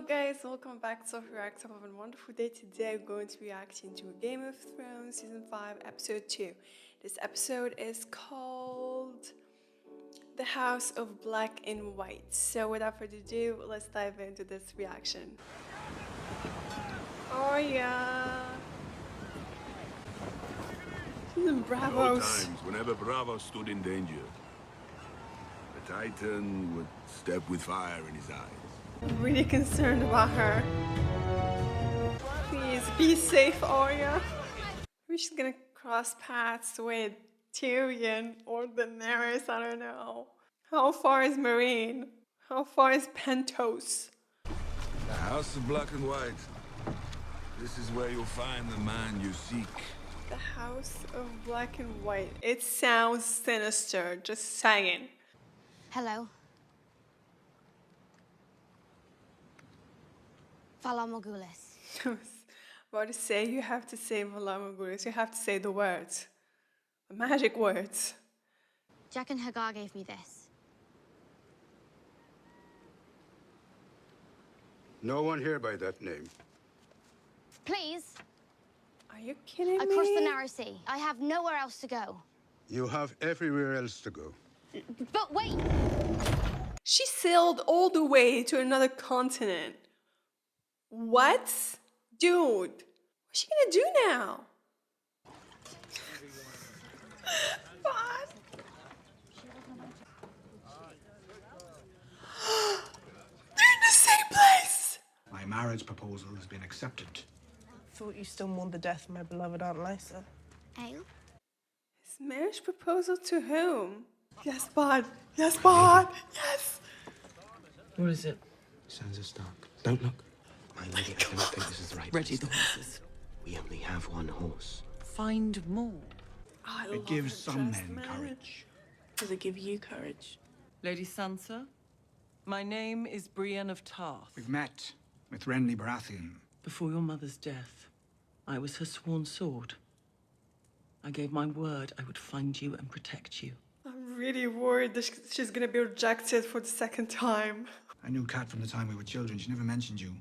guys, welcome back to React. Have a wonderful day. Today I'm going to be reacting to Game of Thrones Season 5 Episode 2. This episode is called The House of Black and White. So without further ado, let's dive into this reaction. Arya! Bravos! Times, whenever Bravo stood in danger, the Titan would step with fire in his eyes. I'm really concerned about her. Please be safe, Arya. We're just gonna cross paths with Tyrion or Daenerys, I don't know. How far is Marine? How far is Pentos? The House of Black and White. This is where you'll find the man you seek. The House of Black and White. It sounds sinister, just saying. Hello. Valamogulis. I was about to say, you have to say Valamogulis. You have to say the words. The magic words. Jack and Hagar gave me this. No one here by that name. Please. Are you kidding me? Across the narrow sea. I have nowhere else to go. You have everywhere else to go. But wait! She sailed all the way to another continent. What? Dude, what's she gonna do now? What? They're in the same place! My marriage proposal has been accepted. Thought you still mourned the death of my beloved Aunt Lysa. Oh? His marriage proposal to whom? Yes, Bod. Yes, Bod. Yes. What is it? Sansa Stark. Don't look. My lady, I don't think this is the right Ready place. the horses. We only have one horse. Find more. Oh, I It love gives her some dress, men man. courage. Does it give you courage? Lady Sansa, my name is Brienne of Tarth. We've met with Renly Baratheon. Before your mother's death, I was her sworn sword. I gave my word I would find you and protect you. I'm really worried that she's gonna be rejected for the second time. I knew Kat from the time we were children. She never mentioned you.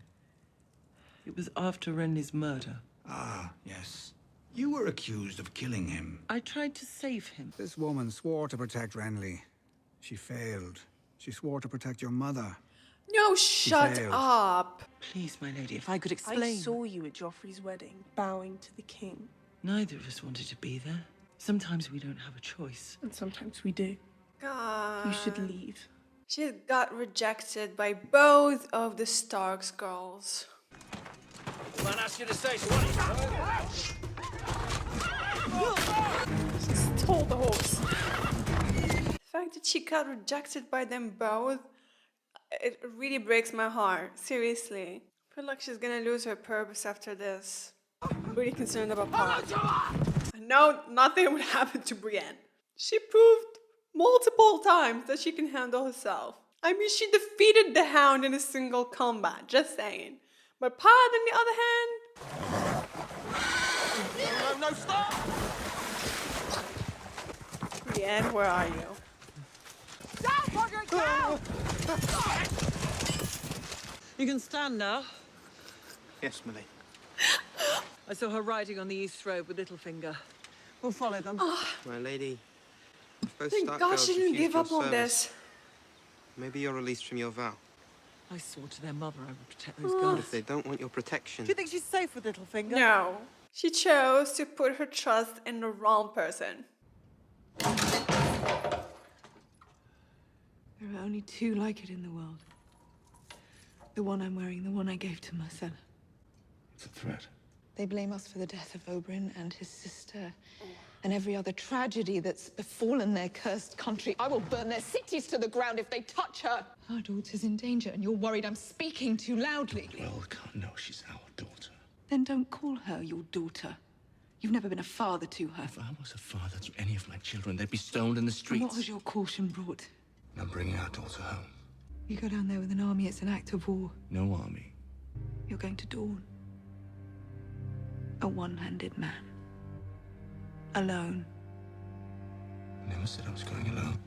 It was after Renly's murder. Ah, yes. You were accused of killing him. I tried to save him. This woman swore to protect Renly. She failed. She swore to protect your mother. No, shut failed. up. Please, my lady, if I could I explain. saw you at Joffrey's wedding, bowing to the king. Neither of us wanted to be there. Sometimes we don't have a choice. And sometimes we do. God. You should leave. She got rejected by both of the Starks girls. Man asked you to say what? She stole the horse. The fact that she got rejected by them both, it really breaks my heart. Seriously. I feel like she's gonna lose her purpose after this. I'm really concerned about Pod. I know nothing would happen to Brienne. She proved multiple times that she can handle herself. I mean, she defeated the Hound in a single combat, just saying. But Pod, on the other hand... No, stop! Brienne, where are you? You can stand now. Yes, Millie. I saw her riding on the East Road with Littlefinger. We'll follow them. My lady, both Thank Stark God girls she didn't refused give up your on service. this. Maybe you're released from your vow. I swore to their mother I would protect those But girls. if they don't want your protection... Do you think she's safe with Littlefinger? No. She chose to put her trust in the wrong person. There are only two like it in the world. The one I'm wearing, the one I gave to Marcella. It's a threat. They blame us for the death of Oberyn and his sister, and every other tragedy that's befallen their cursed country. I will burn their cities to the ground if they touch her. Our daughter's in danger, and you're worried I'm speaking too loudly. Well, no, she's our daughter. Then don't call her your daughter. You've never been a father to her. If I was a father to any of my children, they'd be stoned in the And streets. what has your caution brought? I'm bringing our daughter home. You go down there with an army, it's an act of war. No army. You're going to Dorne. A one-handed man. Alone. I never said I was going alone.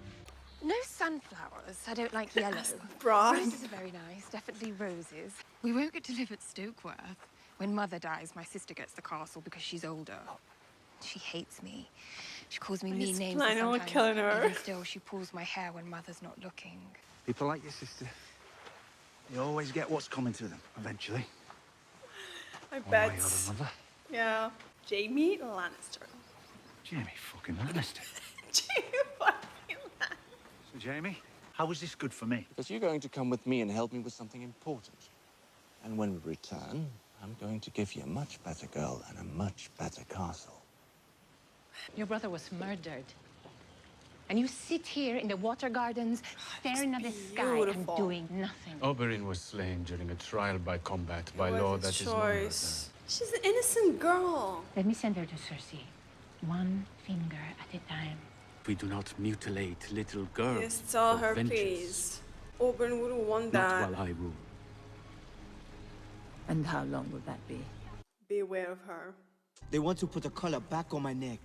No sunflowers. I don't like yellow. Bras. Roses are very nice. Definitely roses. We won't get to live at Stokeworth. When Mother dies, my sister gets the castle because she's older. She hates me. She calls me mean names. planning on sometimes, killing her. even still, she pulls my hair when Mother's not looking. People like your sister, you always get what's coming to them, eventually. I One bet. way or another. Yeah. Jamie Lannister. Jamie fucking Lannister. Jamie fucking Lannister. So, Jamie, how is this good for me? Because you're going to come with me and help me with something important. And when we return, I'm going to give you a much better girl and a much better castle. Your brother was murdered. And you sit here in the water gardens, staring at the sky and doing nothing. Oberyn was slain during a trial by combat. By law, that is no murder. She's an innocent girl. Let me send her to Cersei. One finger at a time. We do not mutilate little girls. Yes, tell for her, vengeance. please. Oberyn wouldn't want that. Not while I rule. And how long will that be? Beware of her. They want to put a collar back on my neck.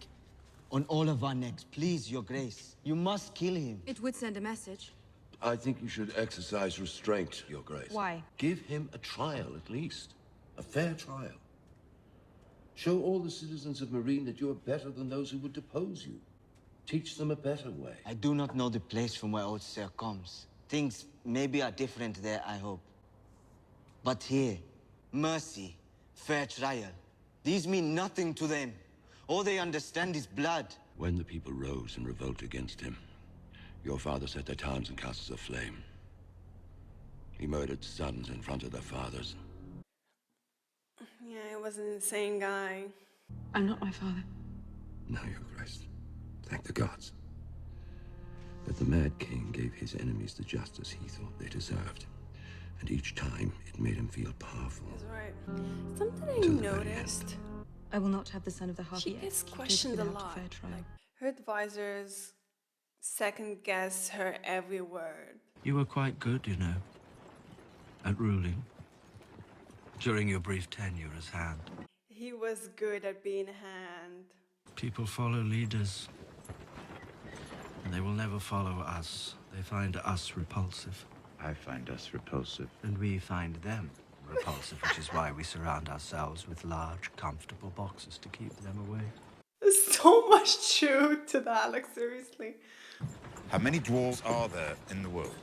On all of our necks. Please, Your Grace. You must kill him. It would send a message. I think you should exercise restraint, Your Grace. Why? Give him a trial, at least. A fair trial. Show all the citizens of Marine that you are better than those who would depose you. Teach them a better way. I do not know the place from where old sir comes. Things maybe are different there, I hope. But here, mercy, fair trial. These mean nothing to them. All they understand is blood. When the people rose in revolt against him, your father set their towns and castles aflame. He murdered sons in front of their fathers. Yeah, he was an insane guy. I'm not my father. No, Your Grace. Thank the gods. But the Mad King gave his enemies the justice he thought they deserved. And each time, it made him feel powerful. That's right. Something I noticed. I will not have the son of the Harpy She gets executed questioned a without lot. fair trial. Like, her advisors second guess her every word. You were quite good, you know, at ruling. During your brief tenure as Hand. He was good at being Hand. People follow leaders. And they will never follow us. They find us repulsive. I find us repulsive. And we find them repulsive, which is why we surround ourselves with large, comfortable boxes to keep them away. There's so much truth to that, like seriously. How many dwarves are there in the world?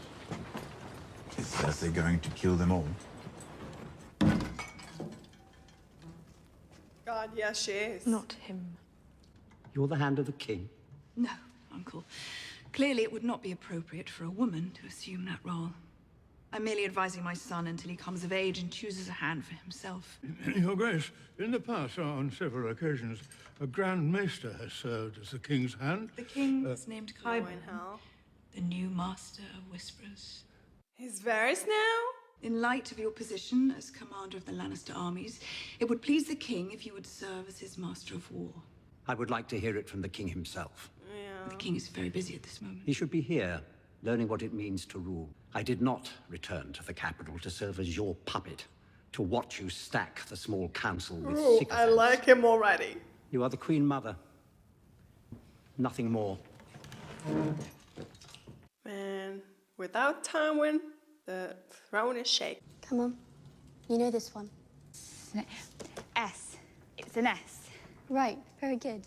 It says they're going to kill them all. God, yeah, she is. Not him. You're the Hand of the King? No, Uncle. Clearly, it would not be appropriate for a woman to assume that role. I'm merely advising my son until he comes of age and chooses a hand for himself. Your Grace, in the past, on several occasions, a Grand Maester has served as the King's hand. The King is named Qyburn, the new Master of Whisperers. He's Varys now? In light of your position as commander of the Lannister armies, it would please the King if you would serve as his Master of War. I would like to hear it from the King himself. The King is very busy at this moment. He should be here, learning what it means to rule. I did not return to the capital to serve as your puppet, to watch you stack the small council with Ooh, I sycophants. like him already. You are the Queen Mother. Nothing more. Man, without Tywin, the throne is shaken. Come on. You know this one. S. It's an S. Right, very good.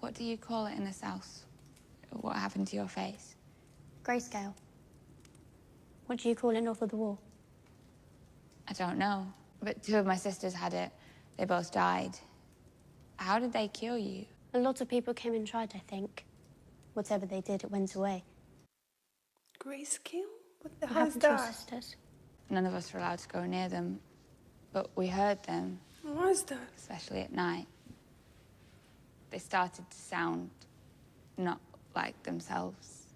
What do you call it in the South? What happened to your face? Grayscale. What do you call it north of the wall? I don't know. But two of my sisters had it. They both died. How did they kill you? A lot of people came and tried, I think. Whatever they did, it went away. Grayscale? What the What hell is happened to your that? sisters? None of us were allowed to go near them. But we heard them. What is that? Especially at night. They started to sound not like themselves.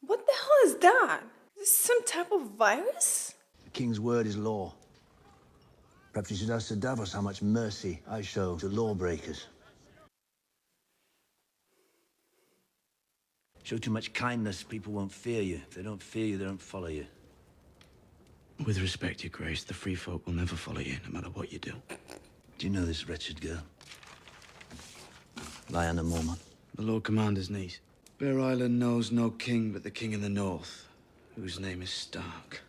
What the hell is that? Is this some type of virus? The King's word is law. Perhaps you should ask Sir Davos how much mercy I show to lawbreakers. Show too much kindness, people won't fear you. If they don't fear you, they don't follow you. With respect, Your Grace, the free folk will never follow you, no matter what you do. Do you know this wretched girl? Lyanna Mormont. The Lord Commander's niece. Bear Island knows no king but the king in the north, whose name is Stark.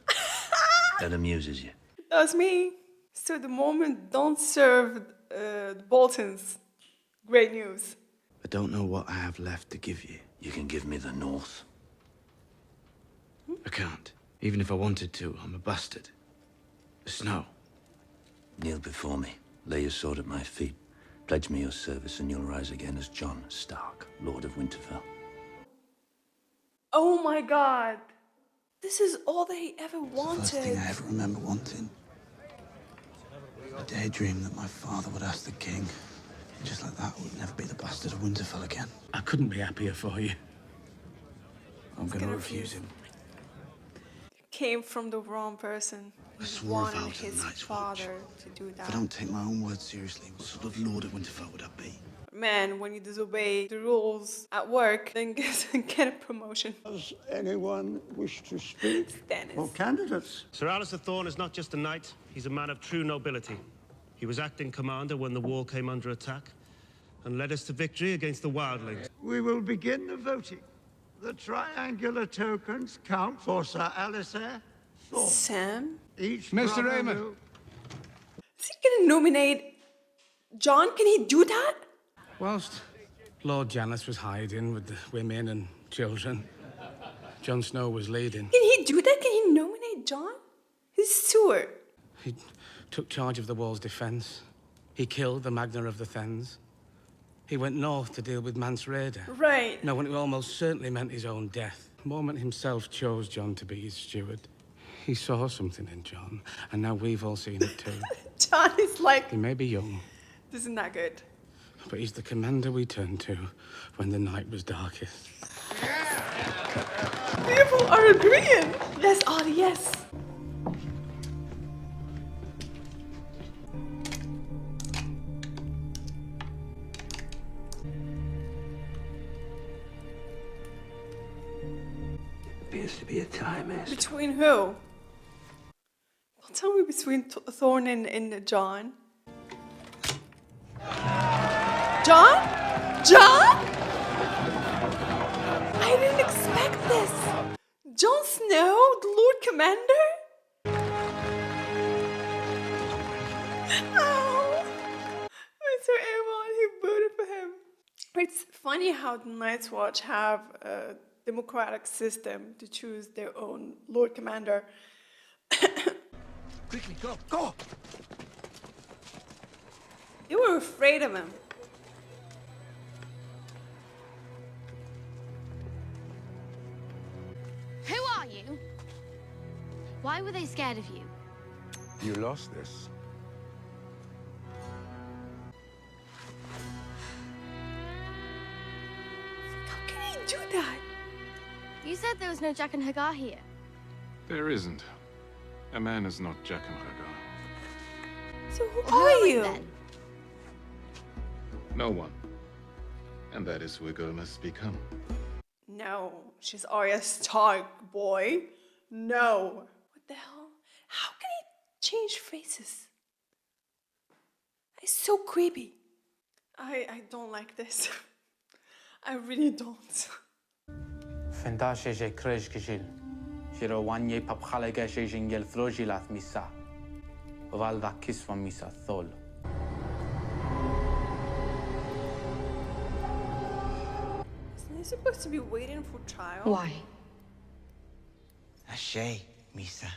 That amuses you. That's me. So the moment don't serve the Boltons. Great news. I don't know what I have left to give you. You can give me the north. I can't. Even if I wanted to, I'm a bastard. The snow. Kneel before me. Lay your sword at my feet. Pledge me your service and you'll rise again as Jon Stark, Lord of Winterfell. Oh my god. This is all that he ever wanted. First thing I ever remember wanting. A daydream that my father would ask the king. Just like that, I would never be the bastard of Winterfell again. I couldn't be happier for you. I'm gonna refuse him. Came from the wrong person. I swore a vow Wanted to the his Night's Watch. father to do If I that. don't take my own words seriously, what sort of lord of Winterfell would I be? Man, when you disobey the rules at work, then get a promotion. Does anyone wish to speak? Stannis. For candidates? Sir Alistair Thorne is not just a knight, he's a man of true nobility. He was acting commander when the wall came under attack and led us to victory against the wildlings. We will begin the voting. The triangular tokens count for Sir Alistair Thorne. Sam? Each Mr. brother Raymond. will- Is he gonna nominate Jon? Can he do that? Whilst Lord Janos was hiding with the women and children, Jon Snow was leading. Can he do that? Can he nominate Jon? He's steward. He took charge of the wall's defense. He killed the Magna of the Thanes. He went north to deal with Mance Rayder. Right. No, when it almost certainly meant his own death. Mormont himself chose Jon to be his steward. He saw something in Jon, and now we've all seen it too. Jon is like, He may be young, this is not good. but he's the commander we turned to when the night was darkest. People are agreeing. Yes, Arya, yes. Appears to be a tie, miss. Between who? Well, tell me between Thorne and Jon. Jon? Jon? I didn't expect this. Jon Snow, the Lord Commander? Oh, Mr. Aemon, he voted for him. It's funny how the Night's Watch have a democratic system to choose their own Lord Commander. Quickly, go! They were afraid of him. Who are you? Why were they scared of you? You lost this. How can he do that? You said there was no Jack and Hagar here. There isn't. A man is not Jack and Hagar. So who are you? Then? No one. And that is who a girl must become. No, she's Arya Stark, boy. No. What the hell? How can he change faces? It's so creepy. I don't like this. I really don't. Fenda sheje krej kishil. Shiro wanye papkhalega shejingel throjilath misa. Valda kiswa misa thol. Isn't he supposed to be waiting for trial? Why? Ashay, Misa.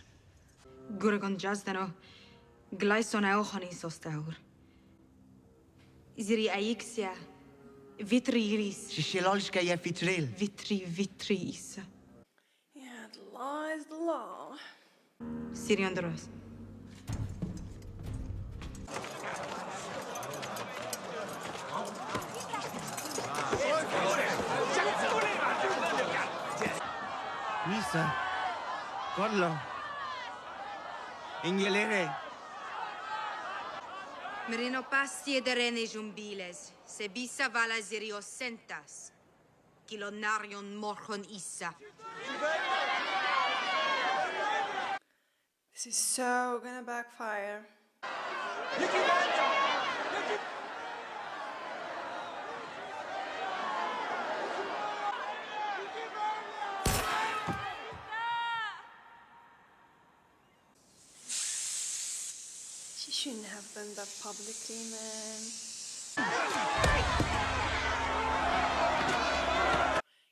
Guragon jazdano. Glyson eochani sostaur. Ziri aixia. Vitri iris. Shishilolshka ya fitril. Vitri isa. Yeah, the law is the law. Siriandros. Misa. Corlo. Ingelere. Merino pasti de rene jumbiles. Se bisa vala zirio sentas. Kilonarion morchon issa. This is so gonna backfire. happened that publicly, man.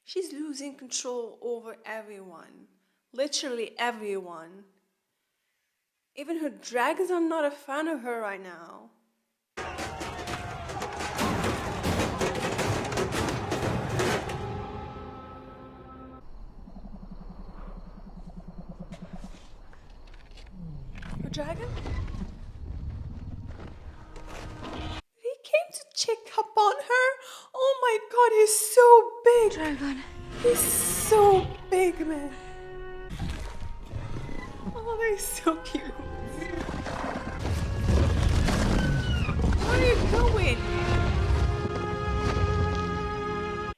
She's losing control over everyone. Literally everyone. Even her dragons are not a fan of her right now. Her dragon? He came to check up on her? Oh my god, he's so big! Dragon. He's so big, man. Oh, they're so cute. Where are you going?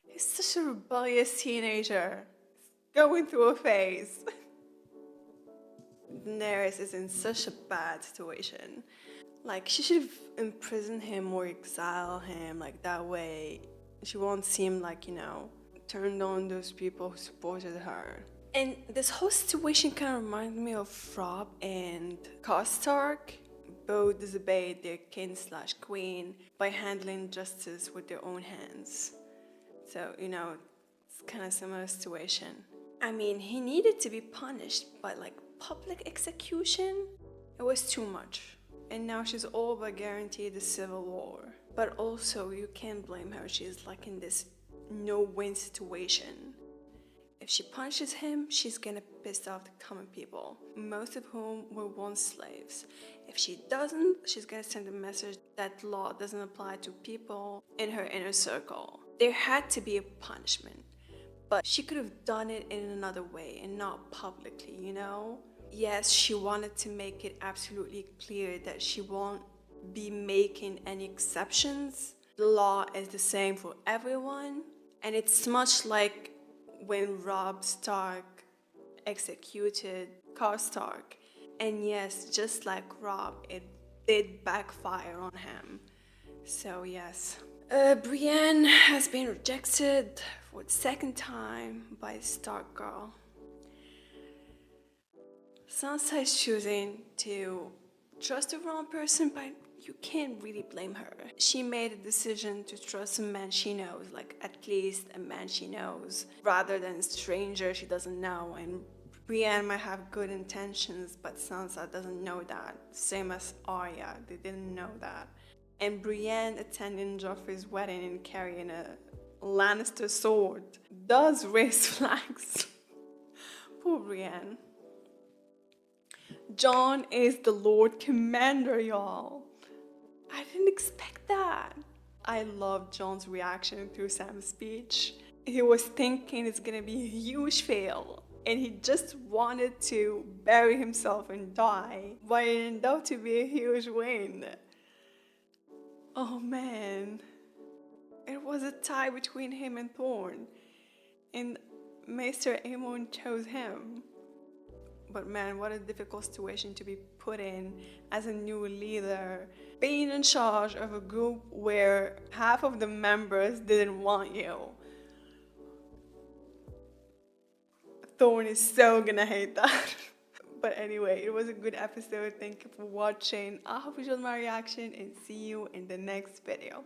He's such a rebellious teenager. Going through a phase. Daenerys is in such a bad situation. Like, she should have imprisoned him or exiled him, like that way she won't seem like, you know, turned on those people who supported her. And this whole situation kind of reminds me of Robb and Stark. Both disobeyed their king/queen by handling justice with their own hands. So, you know, it's kind of similar situation. I mean, he needed to be punished, but like public execution, it was too much. And now she's all but guaranteed a civil war. But also, you can't blame her. She's like in this no-win situation. If she punishes him, she's gonna piss off the common people, most of whom were once slaves. If she doesn't, she's gonna send a message that law doesn't apply to people in her inner circle. There had to be a punishment, but she could have done it in another way and not publicly, you know? Yes, she wanted to make it absolutely clear that she won't be making any exceptions. The law is the same for everyone, and it's much like when Robb Stark executed Stark. And yes, just like Robb, it did backfire on him. So yes. Brienne has been rejected for the second time by the Stark girl. Sansa is choosing to trust the wrong person, but you can't really blame her. She made a decision to trust a man she knows, like at least a man she knows, rather than a stranger she doesn't know. And Brienne might have good intentions, but Sansa doesn't know that. Same as Arya, they didn't know that. And Brienne attending Joffrey's wedding and carrying a Lannister sword does raise flags. Poor Brienne. Jon is the Lord Commander, y'all. I didn't expect that. I love Jon's reaction to Sam's speech. He was thinking it's gonna be a huge fail, and he just wanted to bury himself and die, but it ended up to be a huge win. Oh man. It was a tie between him and Dorne, and Maester Aemon chose him. But man, what a difficult situation to be put in as a new leader, being in charge of a group where half of the members didn't want you. Dorne is so gonna hate that. But anyway, it was a good episode. Thank you for watching. I hope you enjoyed my reaction and see you in the next video.